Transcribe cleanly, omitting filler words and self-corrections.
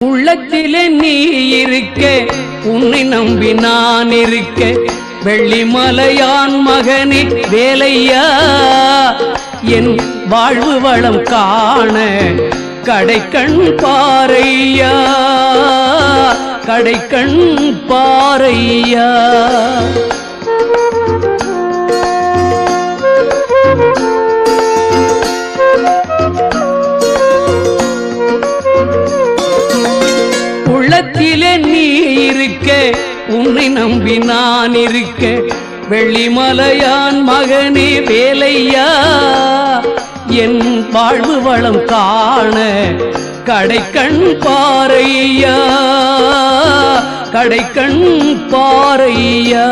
உள்ளத்திலே நீ இருக்க, உன்னை நம்பி நான் இருக்க, வெள்ளிமலையான் மகனே வேலையா, என் வாழ்வு வளம் காண கடைக்கண் பாரையா, கடைக்கண் பாரையா. உள்ளத்திலே நீ இருக்க, உன்னை நம்பி நான் இருக்க, வெள்ளிமலையான் மகனே வேலையா, என் வாழ்வு வளம் காண கடைக்கண் பாரையா, கடைக்கண் பாரையா.